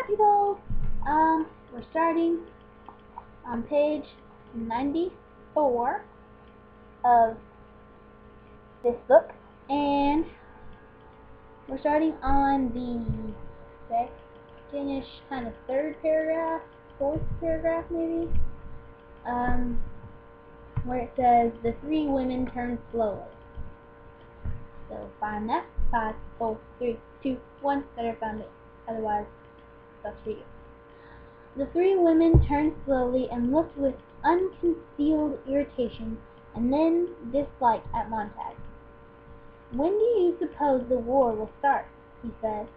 Hi people! We're starting on page 94 of this book, and we're starting on the second-ish, kind of third paragraph, fourth paragraph maybe, where it says, the three women turned slowly. So find that. 5, 4, 3, 2, 1. Better find it. Otherwise, that's for you. The three women turned slowly and looked with unconcealed irritation and then dislike at Montag. "When do you suppose the war will start?" he said.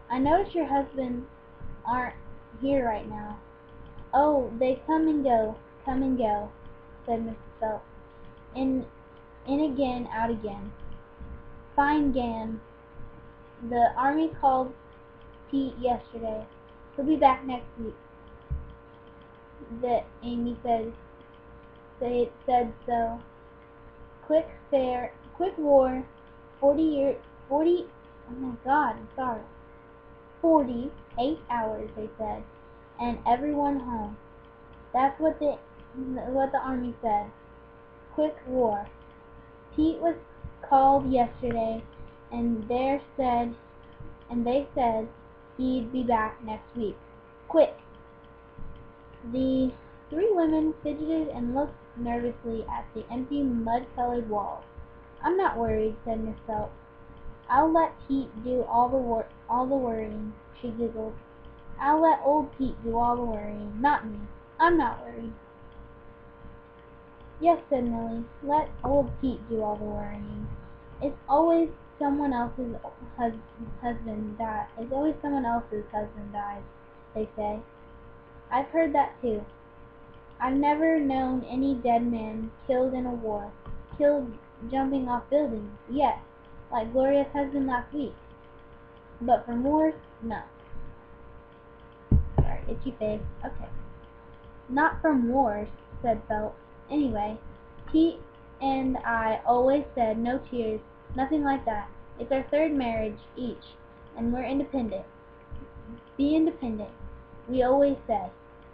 "I notice your husbands aren't here right now." "Oh, they come and go, said Mrs. Phelps. In again, out again. Fine gan. The army called Pete yesterday. He'll be back next week." That Amy said so. Quick war, 48 hours, they said, and everyone home. That's what the army said. Quick war. Pete was called yesterday, and they said he'd be back next week. Quick. The three women fidgeted and looked nervously at the empty, mud-colored walls. "I'm not worried," said Miss Phelps. "I'll let Pete do all the worrying," she giggled. "I'll let old Pete do all the worrying, not me. I'm not worried." "Yes," said Millie, "let old Pete do all the worrying. It's always someone else's husband dies, they say. I've heard that too. I've never known any dead man killed in a war, killed jumping off buildings, yes, like Gloria's husband last week. But from wars, no." Sorry, itchy face. Okay. "Not from wars," said Phelps. "Anyway, Pete and I always said no tears, nothing like that. It's our third marriage each, and we're independent. Be independent, we always said.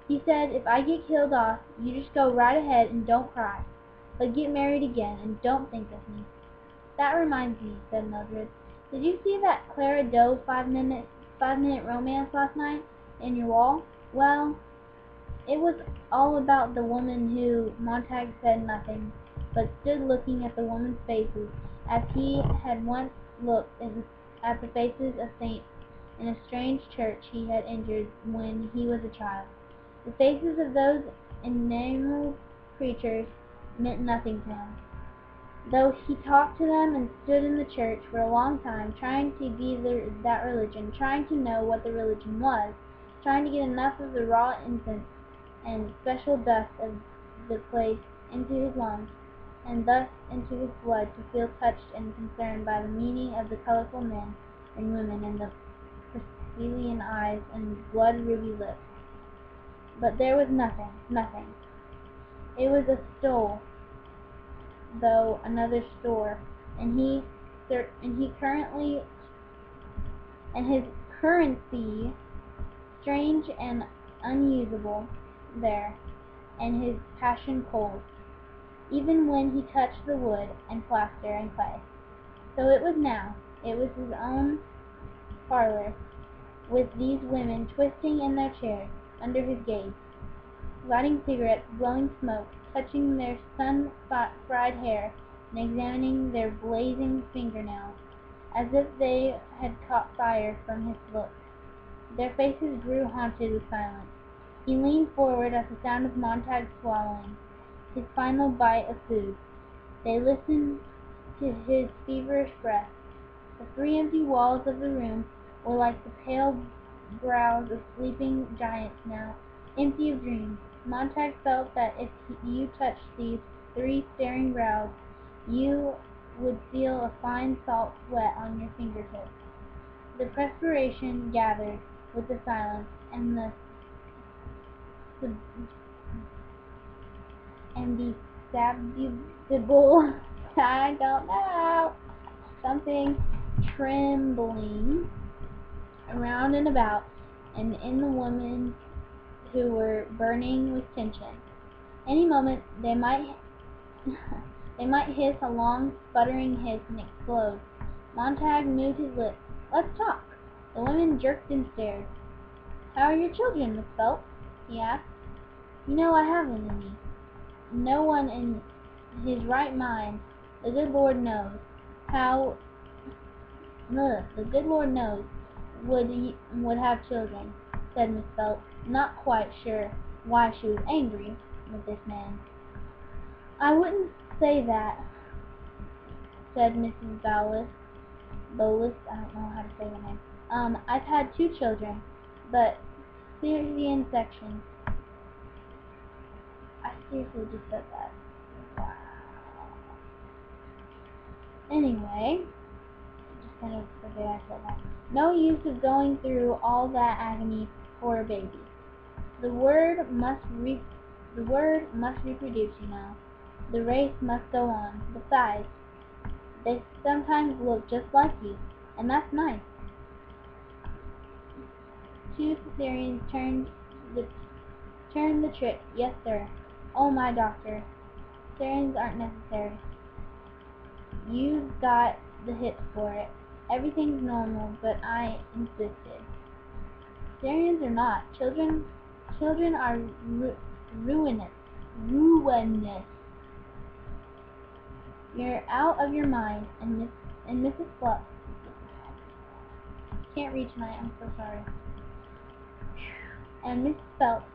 He said, if I get killed off, you just go right ahead and don't cry. But get married again and don't think of me." "That reminds me," said Mildred. "Did you see that Clara Doe 5-minute romance last night in your wall?" "Well, it was all about the woman who—" Montag said nothing, but stood looking at the women's faces as he had once looked at the faces of saints in a strange church he had entered when he was a child. The faces of those enameled creatures meant nothing to him, though he talked to them and stood in the church for a long time, trying to be that religion, trying to know what the religion was, trying to get enough of the raw incense and special dust of the place into his lungs, and thus into his blood, to feel touched and concerned by the meaning of the colorful men and women in the Priscillian eyes and blood-ruby lips. But there was nothing. It was a stole, though another store, and his currency strange and unusable there, and his passion cold, even when he touched the wood and plaster and clay. So it was now. It was his own parlor, with these women twisting in their chairs under his gaze, lighting cigarettes, blowing smoke, touching their sun-fried hair, and examining their blazing fingernails, as if they had caught fire from his look. Their faces grew haunted with silence. He leaned forward at the sound of Montag swallowing his final bite of food. They listened to his feverish breath. The three empty walls of the room were like the pale brows of sleeping giants now, empty of dreams. Montag felt that if you touched these three staring brows, you would feel a fine salt sweat on your fingertips. The perspiration gathered with the silence, and the subduable, I don't know, something trembling around and about, and in the women who were burning with tension. Any moment they might they might hiss a long, sputtering hiss and explode. Montag moved his lips. "Let's talk." The women jerked and stared. "How are your children, Miss Phelps?" he asked. "You know I haven't any. No one in his right mind, the good Lord knows, how the good Lord knows, would have children," said Miss Phelps, not quite sure why she was angry with this man. "I wouldn't say that," said Mrs. Bolus, I don't know how to say her name. "I've had 2 children, but cesarean section." I seriously just said that. Wow. Anyway, just kind of forget I said that. "No use of going through all that agony for a baby. The word must reproduce, you know. The race must go on. Besides, they sometimes look just like you, and that's nice." 2 cesareans turned the trick. "Yes, sir." "Oh, my doctor, cesareans aren't necessary. You've got the hips for it. Everything's normal, but I insisted." "Cesareans or not, children are ruinous. Ruinous. You're out of your mind." And Mrs. Phelps can't read tonight. I'm so sorry. And Mrs. Phelps,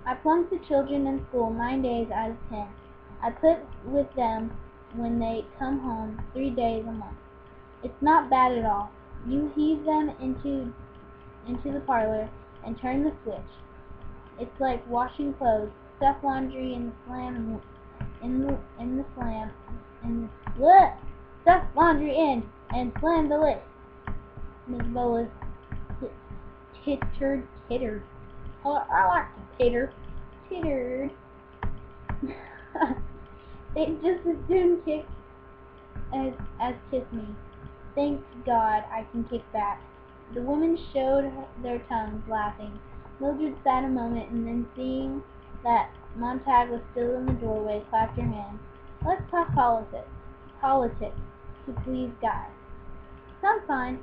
"I flunked the children in school 9 days out of 10. I put with them when they come home 3 days a month. It's not bad at all. You heave them into the parlor and turn the switch. It's like washing clothes. Stuff laundry in the slam stuff laundry in and slam the lid." Miss Bolus tittered. Oh, I like to tittered. "They'd just as soon kick as kiss me. Thank God I can kick back." The women showed their tongues, laughing. Mildred sat a moment, and then, seeing that Montag was still in the doorway, clapped her hands. "Let's talk politics, to please Guy." "Sounds fine,"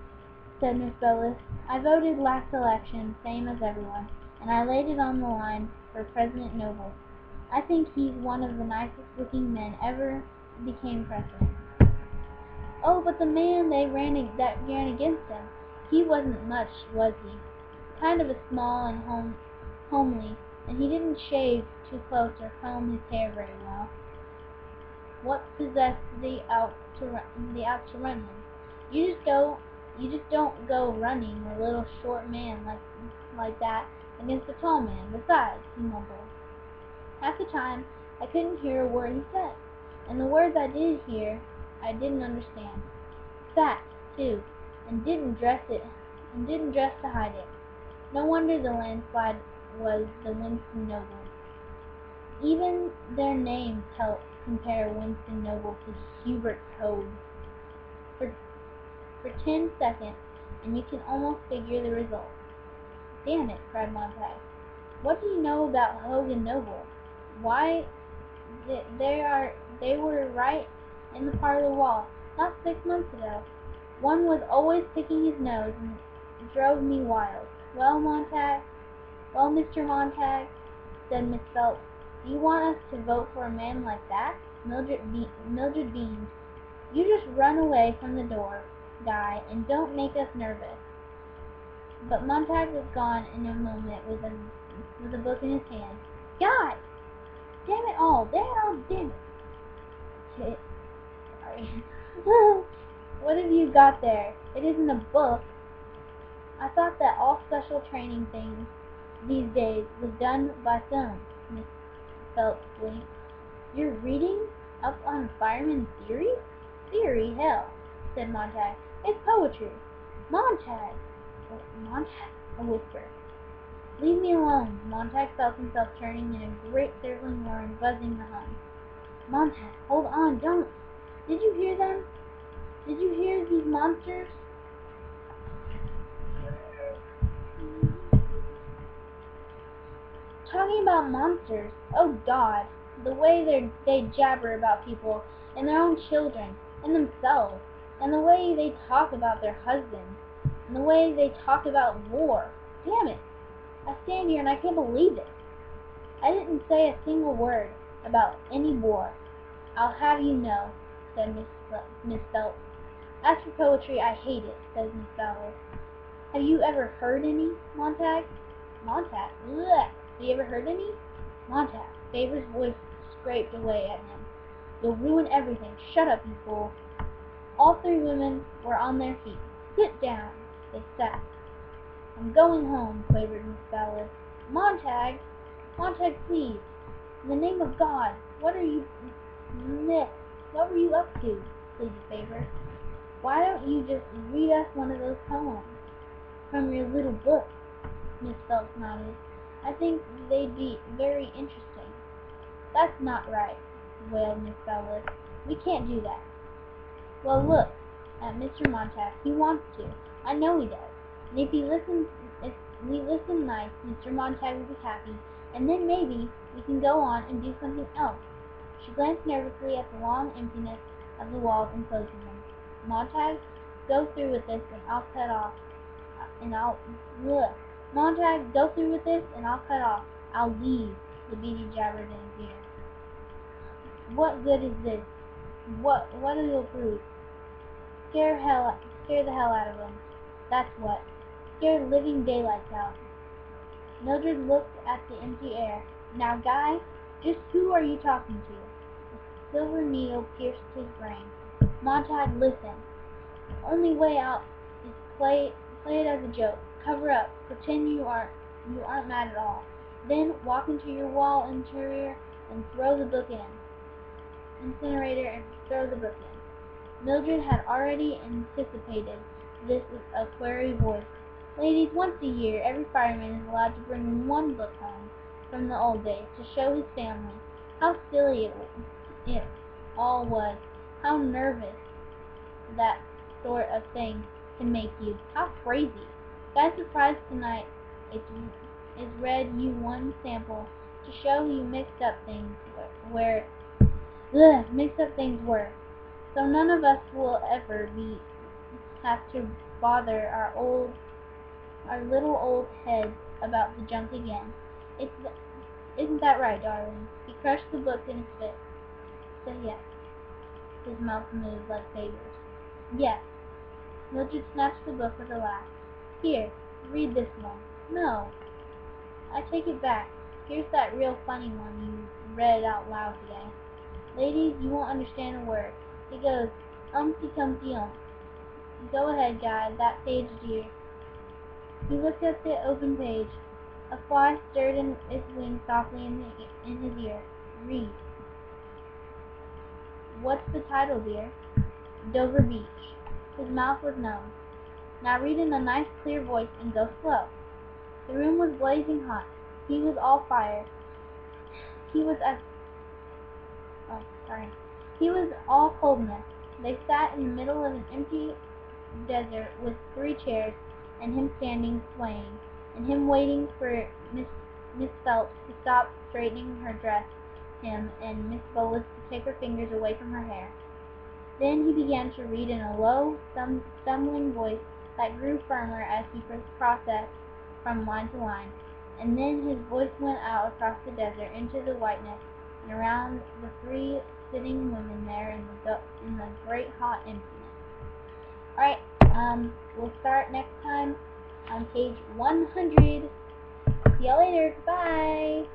said Miss Bolus. "I voted last election, same as everyone, and I laid it on the line for President Noble. I think he's one of the nicest looking men ever became president." "Oh, but the man that ran against him, he wasn't much, was he? Kind of a small and homely, and he didn't shave too close or comb his hair very well. What possessed the out to run him? You just don't go running a little short man like that against a tall man. Besides," he mumbled, "half the time I couldn't hear a word he said, and the words I did hear I didn't understand. Fat, too, and didn't dress to hide it. No wonder the landslide was the Winston Noble. Even their names help compare Winston Noble to Hubert Hogue. For 10 seconds, and you can almost figure the result." "Damn it," cried Montag. "What do you know about Hogue and Noble? Why, they were right in the parlor wall, not 6 months ago. One was always picking his nose, and drove me wild." Well, Mr. Montag," said Miss Phelps, "do you want us to vote for a man like that?" Mildred beamed. "You just run away from the door, Guy, and don't make us nervous." But Montag was gone in a moment with a book in his hand. "Guy! Damn it all! Damn it!" Sorry. "What have you got there? It isn't a book." "I thought that all special training things these days was done by film." Miss Phelps blinked. "You're reading up on fireman theory?" "Theory, hell," said Montag. "It's poetry." "Montag!" A whisper. "Leave me alone." Montag felt himself turning in a great circling roar and buzzing the hum. "Montag, hold on, don't! Did you hear them? Did you hear these monsters?" Talking about monsters. Oh God, the way they jabber about people and their own children and themselves, and the way they talk about their husbands, and the way they talk about war. Damn it! I stand here and I can't believe it. I didn't say a single word about any war. I'll have you know, said Miss Phelps. As for poetry, I hate it, said Miss Ballard. Have you ever heard any, Montag? Montag? Blech! Have you ever heard any? Montag. Favor's voice scraped away at him. You'll ruin everything. Shut up, you fool. All three women were on their feet. Sit down. They sat. I'm going home, quavered Miss Ballard. Montag! Montag, please. In the name of God, what were you up to? Pleaded Favor. Why don't you just read us one of those poems from your little book? Miss Phelps nodded. I think they'd be very interesting. That's not right, wailed Miss Ballard. We can't do that. Well, look at Mr. Montag. He wants to. I know he does. And if we listen nice, Mr. Montag will be happy, and then maybe we can go on and do something else. She glanced nervously at the long emptiness of the walls enclosing them. Montag, go through with this, and I'll cut off. Montag, go through with this, and I'll cut off. I'll leave. The beady jabbered in his ear. What good is this? What it'll prove? Scare the hell out of them. That's what. Scare living daylights out. Mildred looked at the empty air. Now, Guy, just who are you talking to? A silver needle pierced his brain. Montag, listen. The only way out is play it as a joke. Cover up. Pretend you aren't mad at all. Then walk into your wall interior and throw the book in. Incinerator and throw the book in. Mildred had already anticipated this with a query voice. Ladies, once a year, every fireman is allowed to bring one book home from the old days to show his family. How silly it all was. How nervous that sort of thing can make you. How crazy. Guy's surprise tonight is read you one sample to show you mixed up things were. So none of us will ever have to bother our little old heads about the junk again. Isn't that right, darling? He crushed the book in his fist. So yes. His mouth moved like Favor's. Yes. Mildred snatched the book with a laugh. Here, read this one. No. I take it back. Here's that real funny one you read out loud today. Ladies, you won't understand a word. It goes, umpty-tumpty-ump. Go ahead, Guy, that page dear. He looked at the open page. A fly stirred in its wings softly in his ear. Read. What's the title, dear? Dover Beach. His mouth was numb. Now read in a nice clear voice and go slow. The room was blazing hot. He was all fire. He was all coldness. They sat in the middle of an empty desert with 3 chairs, and him standing swaying, and him waiting for Miss Phelps to stop straightening her dress, him and Miss Bolas to take her fingers away from her hair. Then he began to read in a low, stumbling voice that grew firmer as he processed from line to line, and then his voice went out across the desert into the whiteness and around the 3 sitting women there in the great hot emptiness. Alright, we'll start next time on page 100. See y'all later. Bye!